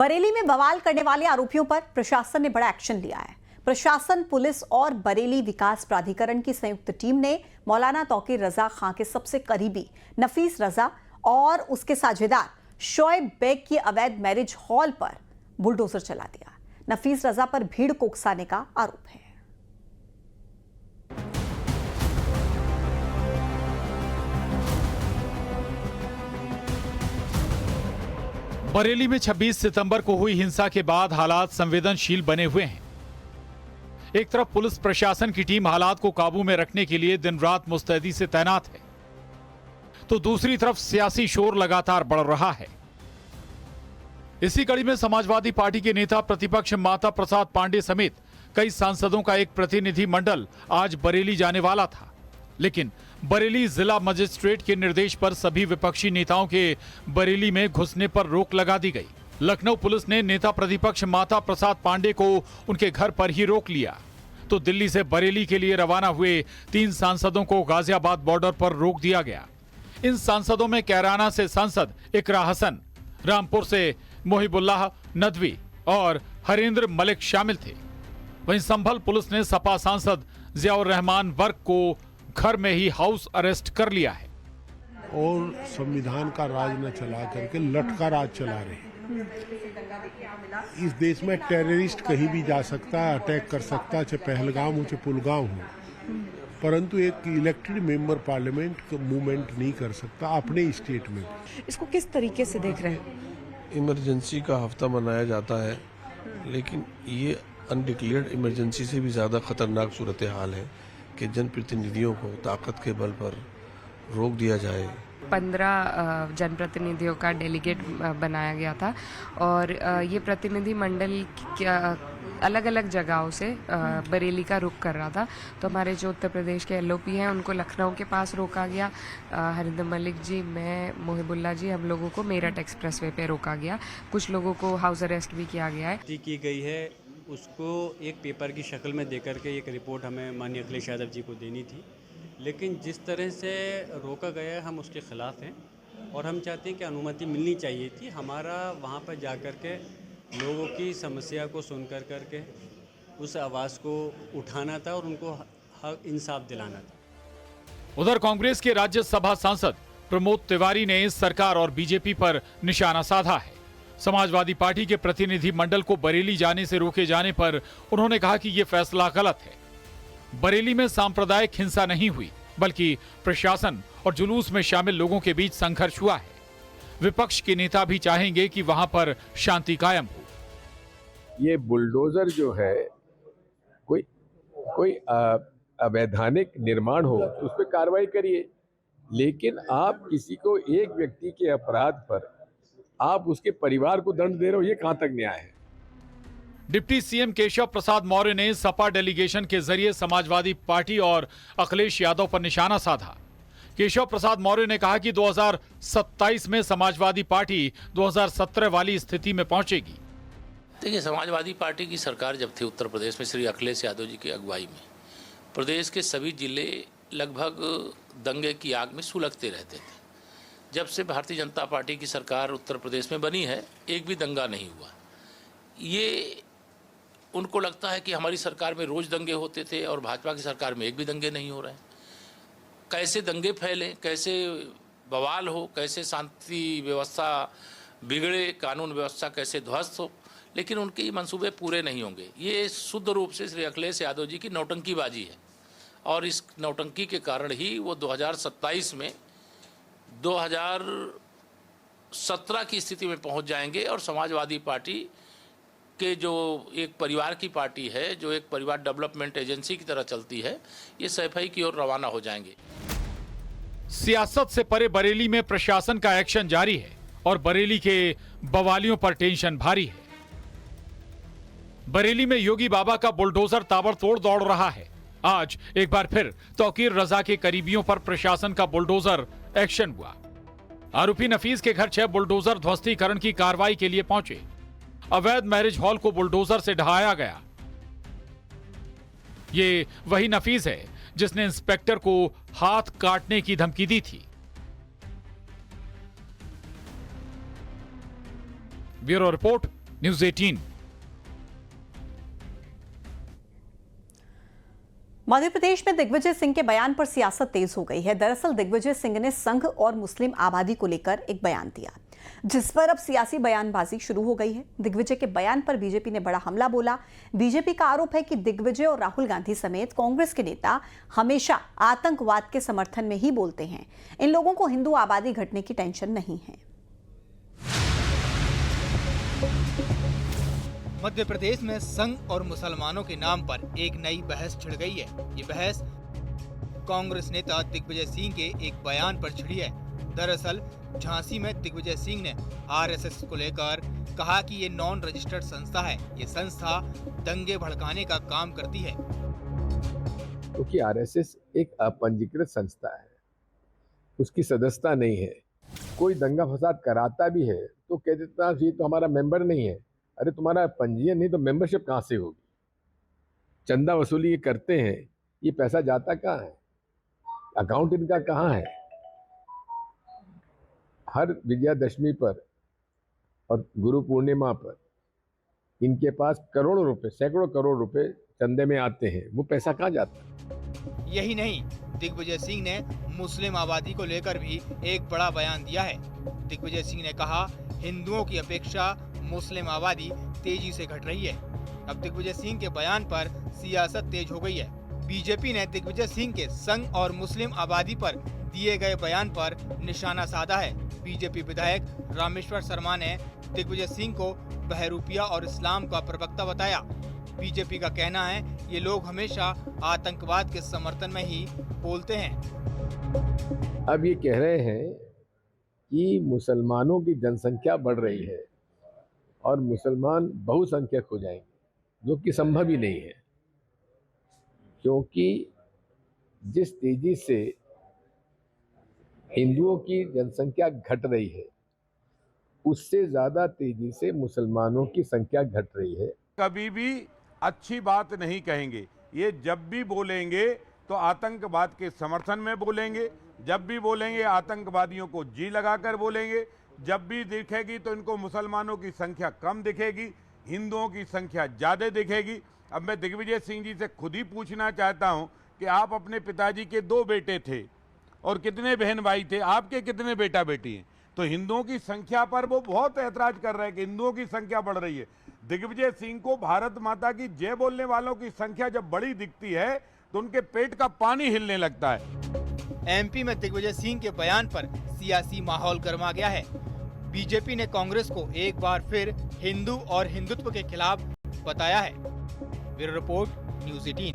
बरेली में बवाल करने वाले आरोपियों पर प्रशासन ने बड़ा एक्शन लिया है। प्रशासन, पुलिस और बरेली विकास प्राधिकरण की संयुक्त टीम ने मौलाना तौकीर रजा खां के सबसे करीबी नफीस रजा और उसके साझेदार शोएब बेग की अवैध मैरिज हॉल पर बुलडोजर चला दिया। नफीस रजा पर भीड़ को उकसाने का आरोप है। बरेली में 26 सितंबर को हुई हिंसा के बाद हालात संवेदनशील बने हुए हैं। एक तरफ पुलिस प्रशासन की टीम हालात को काबू में रखने के लिए दिन रात मुस्तैदी से तैनात है, तो दूसरी तरफ सियासी शोर लगातार बढ़ रहा है। इसी कड़ी में समाजवादी पार्टी के नेता प्रतिपक्ष माता प्रसाद पांडे समेत कई सांसदों का एक प्रतिनिधि मंडल आज बरेली जाने वाला था, लेकिन बरेली जिला मजिस्ट्रेट के निर्देश पर सभी विपक्षी नेताओं के बरेली में घुसने पर रोक लगा दी गई। लखनऊ पुलिस ने नेता प्रतिपक्ष माता प्रसाद पांडे को उनके घर पर ही रोक लिया, तो दिल्ली से बरेली के लिए रवाना हुए 3 सांसदों को गाजियाबाद बॉर्डर पर रोक दिया गया। इन सांसदों में कैराना से सांसद इकरा हसन, रामपुर से मोहिबुल्लाह नदवी और हरेंद्र मलिक शामिल थे। वहीं संभल पुलिस ने सपा सांसद जियाउर रहमान वर्क को घर में ही हाउस अरेस्ट कर लिया है और संविधान का राज न चला करके लटका राज चला रहे हैं। इस देश में टेररिस्ट कहीं भी जा सकता है, अटैक कर सकता है, चाहे पहलगाम हो चाहे पुलगाम हो, परंतु एक इलेक्टेड मेंबर पार्लियामेंट मूवमेंट नहीं कर सकता अपने स्टेट में। इसको किस तरीके से देख रहे हैं? इमरजेंसी का हफ्ता मनाया जाता है, लेकिन ये अनडिक्लेयर्ड इमरजेंसी से भी ज़्यादा खतरनाक सूरत हाल है कि जनप्रतिनिधियों को ताकत के बल पर रोक दिया जाए। 15 जनप्रतिनिधियों का डेलीगेट बनाया गया था और ये प्रतिनिधि मंडल अलग अलग जगहों से बरेली का रुख कर रहा था। तो हमारे जो उत्तर प्रदेश के एलओपी हैं उनको लखनऊ के पास रोका गया। हरिंदर मलिक जी, मैं, मोहिबुल्ला जी, हम लोगों को मेरठ एक्सप्रेसवे पे रोका गया। कुछ लोगों को हाउस अरेस्ट भी किया गया है। की गई है उसको एक पेपर की शक्ल में देकर के एक रिपोर्ट हमें माननीय अखिलेश यादव जी को देनी थी, लेकिन जिस तरह से रोका गया है हम उसके खिलाफ हैं और हम चाहते हैं कि अनुमति मिलनी चाहिए थी। हमारा वहाँ पर जा कर के लोगों की समस्या को सुन कर के उस आवाज़ को उठाना था और उनको हक इंसाफ दिलाना था। उधर कांग्रेस के राज्यसभा सांसद प्रमोद तिवारी ने सरकार और बीजेपी पर निशाना साधा है। समाजवादी पार्टी के प्रतिनिधि मंडल को बरेली जाने से रोके जाने पर उन्होंने कहा कि यह फैसला गलत है। बरेली में सांप्रदायिक हिंसा नहीं हुई, बल्कि प्रशासन और जुलूस में शामिल लोगों के बीच संघर्ष हुआ है। विपक्ष के नेता भी चाहेंगे कि वहां पर शांति कायम हो। ये बुलडोजर जो है कोई अवैधानिक निर्माण हो तो उस पर कार्रवाई करिए, लेकिन आप किसी को एक व्यक्ति के अपराध पर आप उसके परिवार को दंड दे रहे हो, ये कहां तक न्याय है? डिप्टी सीएम केशव प्रसाद मौर्य ने सपा डेलीगेशन के जरिए समाजवादी पार्टी और अखिलेश यादव पर निशाना साधा। केशव प्रसाद मौर्य ने कहा कि 2027 में समाजवादी पार्टी 2017 वाली स्थिति में पहुंचेगी। देखिए, समाजवादी पार्टी की सरकार जब थी उत्तर प्रदेश में श्री अखिलेश यादव जी की अगुवाई में, प्रदेश के सभी जिले लगभग दंगे की आग में सुलगते रहते थे। जब से भारतीय जनता पार्टी की सरकार उत्तर प्रदेश में बनी है, एक भी दंगा नहीं हुआ। ये उनको लगता है कि हमारी सरकार में रोज़ दंगे होते थे और भाजपा की सरकार में एक भी दंगे नहीं हो रहे हैं। कैसे दंगे फैलें, कैसे बवाल हो, कैसे शांति व्यवस्था बिगड़े, कानून व्यवस्था कैसे ध्वस्त हो, लेकिन उनके ये मंसूबे पूरे नहीं होंगे। ये शुद्ध रूप से श्री अखिलेश यादव जी की नौटंकीबाजी है और इस नौटंकी के कारण ही वो 2027 में 2017 की स्थिति में पहुंच जाएंगे और समाजवादी पार्टी के जो एक परिवार की पार्टी है, जो एक परिवार डेवलपमेंट एजेंसी की तरह चलती है, ये सफाई की ओर रवाना हो जाएंगे। सियासत से परे बरेली में प्रशासन का एक्शन जारी है और बरेली के बवालियों पर टेंशन भारी है। बरेली में योगी बाबा का बुलडोजर ताबड़तोड़ दौड़ रहा है। आज एक बार फिर तौकीर रजा के करीबियों पर प्रशासन का बुलडोजर एक्शन हुआ। आरोपी नफीस के घर 6 बुलडोजर ध्वस्तीकरण की कार्रवाई के लिए पहुंचे। अवैध मैरिज हॉल को बुलडोजर से ढहाया गया। ये वही नफीस है जिसने इंस्पेक्टर को हाथ काटने की धमकी दी थी। Bureau report, news 18। Madhya Pradesh में दिग्विजय सिंह के बयान पर सियासत तेज हो गई है। दरअसल दिग्विजय सिंह ने संघ और मुस्लिम आबादी को लेकर एक बयान दिया, जिस पर अब सियासी बयानबाजी शुरू हो गई है। दिग्विजय के बयान पर बीजेपी ने बड़ा हमला बोला। बीजेपी का आरोप है कि दिग्विजय और राहुल गांधी समेत कांग्रेस के नेता हमेशा आतंकवाद के समर्थन में ही बोलते हैं। इन लोगों को हिंदू आबादी घटने की टेंशन नहीं है। मध्य प्रदेश में संघ और मुसलमानों के नाम पर एक नई बहस छिड़ गई है। ये बहस कांग्रेस नेता दिग्विजय सिंह के एक बयान पर छिड़ी है। दरअसल झांसी में दिग्विजय सिंह ने आरएसएस को लेकर कहा कि ये नॉन रजिस्टर्ड संस्था है। ये संस्था दंगे भड़काने का काम करती है। क्योंकि आरएसएस एक अपंजीकृत संस्था है, उसकी सदस्यता नहीं है। कोई दंगा फसाद कराता भी है तो कह देता ये तो हमारा मेंबर नहीं है। अरे तुम्हारा पंजीयन नहीं तो मेंबरशिप कहाँ से होगी? चंदा वसूली ये करते हैं, ये पैसा जाता कहाँ है? अकाउंट इनका कहाँ है? हर विजयादशमी पर और गुरु पूर्णिमा पर इनके पास करोड़ों रुपए, सैकड़ों करोड़ रुपए चंदे में आते हैं। वो पैसा कहाँ जाता है? यही नहीं, दिग्विजय सिंह ने मुस्लिम आबादी को लेकर भी एक बड़ा बयान दिया है। दिग्विजय सिंह ने कहा, हिंदुओं की अपेक्षा मुस्लिम आबादी तेजी से घट रही है। अब दिग्विजय सिंह के बयान पर सियासत तेज हो गई है। बीजेपी ने दिग्विजय सिंह के संघ और मुस्लिम आबादी पर दिए गए बयान पर निशाना साधा है। बीजेपी विधायक रामेश्वर शर्मा ने दिग्विजय सिंह को बहरूपिया और इस्लाम का प्रवक्ता बताया। बीजेपी का कहना है ये लोग हमेशा आतंकवाद के समर्थन में ही बोलते हैं। अब ये कह रहे हैं कि मुसलमानों की जनसंख्या बढ़ रही है और मुसलमान बहुसंख्यक हो जाएंगे, जो कि संभव ही नहीं है। क्योंकि जिस तेजी से हिंदुओं की जनसंख्या घट रही है, उससे ज्यादा तेजी से मुसलमानों की संख्या घट रही है। कभी भी अच्छी बात नहीं कहेंगे। ये जब भी बोलेंगे तो आतंकवाद के समर्थन में बोलेंगे, जब भी बोलेंगे आतंकवादियों को जी लगाकर बोलेंगे, जब भी दिखेगी तो इनको मुसलमानों की संख्या कम दिखेगी, हिंदुओं की संख्या ज़्यादा दिखेगी। अब मैं दिग्विजय सिंह जी से खुद ही पूछना चाहता हूं कि आप अपने पिताजी के 2 बेटे थे और कितने बहन भाई थे, आपके कितने बेटा बेटी हैं? तो हिंदुओं की संख्या पर वो बहुत ऐतराज कर रहे हैं कि हिंदुओं की संख्या बढ़ रही है। दिग्विजय सिंह को भारत माता की जय बोलने वालों की संख्या जब बड़ी दिखती है तो उनके पेट का पानी हिलने लगता है। एमपी में दिग्विजय सिंह के बयान पर सियासी माहौल गर्मा गया है। बीजेपी ने कांग्रेस को एक बार फिर हिंदू और हिंदुत्व के खिलाफ बताया है। Bureau report, news 18।